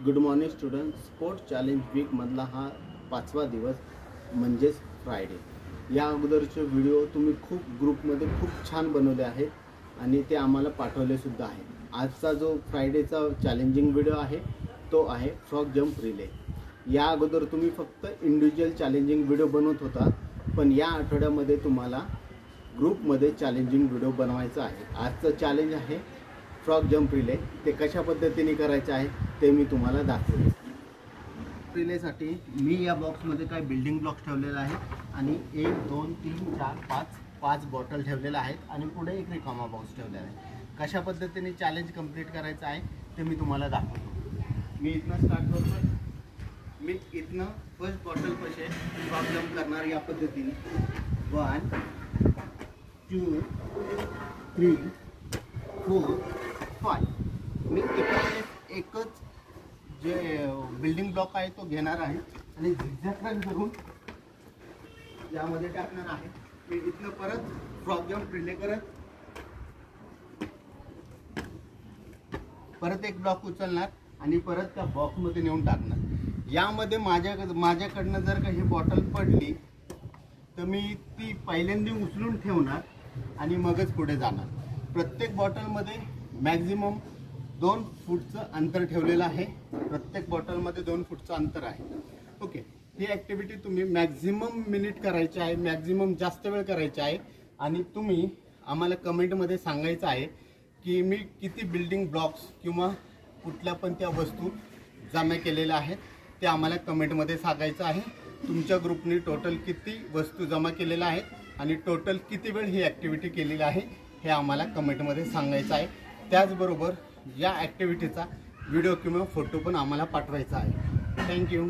Good morning student. Sport challenge वीकमधला हा 5वा दिवस म्हणजेच फ्रायडे. या अगोदरचे व्हिडिओ तुम्ही खूप ग्रुपमध्ये खूप छान बनवले आहेत आणि ते आम्हाला पाठवलेसुद्धा आहे. आजचा जो फ्रायडेचा चॅलेंजिंग व्हिडिओ आहे तो आहे फ्रॉग जंप रिले. या अगोदर तुम्ही फक्त इंडिव्हिज्युअल चॅलेंजिंग व्हिडिओ बनवत होता, पण या आठवड्यामध्ये तुम्हाला ग्रुपमध्ये चॅलेंजिंग व्हिडिओ बनवायचा आहे. आजचं चॅलेंज आहे फ्रॉग जंप रिले. ते कशा पद्धतीने करायचे आहे ते मी तुम्हाला दाखवेन. रिलेसाठी मी या बॉक्समध्ये काय बिल्डिंग ब्लॉक्स ठेवलेला आहे आणि 1 2 3 4 5 बॉटल ठेवलेल्या आहेत आणि पुढे एक रिकामा बॉक्स ठेवलेला आहे. कशा पद्धतीने चॅलेंज कंप्लीट करायचं आहे ते मी तुम्हाला दाखवतो. मी इथनं स्टार्ट करतो. मी इथनं फर्स्ट बॉटल पाशी फ्रॉग जंप करणार या पद्धतीने. 1 2 3 4 5. मी एकच जे बिल्डिंग ब्लॉक आहे तो घेणार आहे आणि झिगझॅग रन करून यामध्ये टाकणार आहे. मी इथनं परत फ्रॉग जंप रिले करत परत एक ब्लॉक उचलणार आणि परत त्या बॉक्समध्ये नेऊन टाकणार. यामध्ये माझ्याकडनं जर का ही बॉटल पडली तर मी ती पहिल्यांदा उचलून ठेवणार आणि मगच पुढे जाणार. प्रत्येक बॉटलमध्ये मॅक्झिमम 2 फूटचं अंतर ठेवलेलं आहे. प्रत्येक बॉटलमध्ये 2 फूटचं अंतर आहे. ओके, ही ॲक्टिव्हिटी तुम्ही मॅक्झिमम मिनिट करायची आहे, मॅक्झिमम जास्त वेळ करायची आहे आणि तुम्ही आम्हाला कमेंटमध्ये सांगायचं आहे की मी किती बिल्डिंग ब्लॉक्स किंवा कुठल्या पण त्या वस्तू जमा केलेल्या आहेत ते आम्हाला कमेंटमध्ये सांगायचं आहे. तुमच्या ग्रुपने टोटल किती वस्तू जमा केलेल्या आहेत आणि टोटल किती वेळ ही ॲक्टिव्हिटी केलेली आहे हे आम्हाला कमेंटमध्ये सांगायचं आहे. त्याचबरोबर या ॲक्टिव्हिटीचा व्हिडिओ किंवा फोटो पण आम्हाला पाठवायचा आहे. थँक्यू.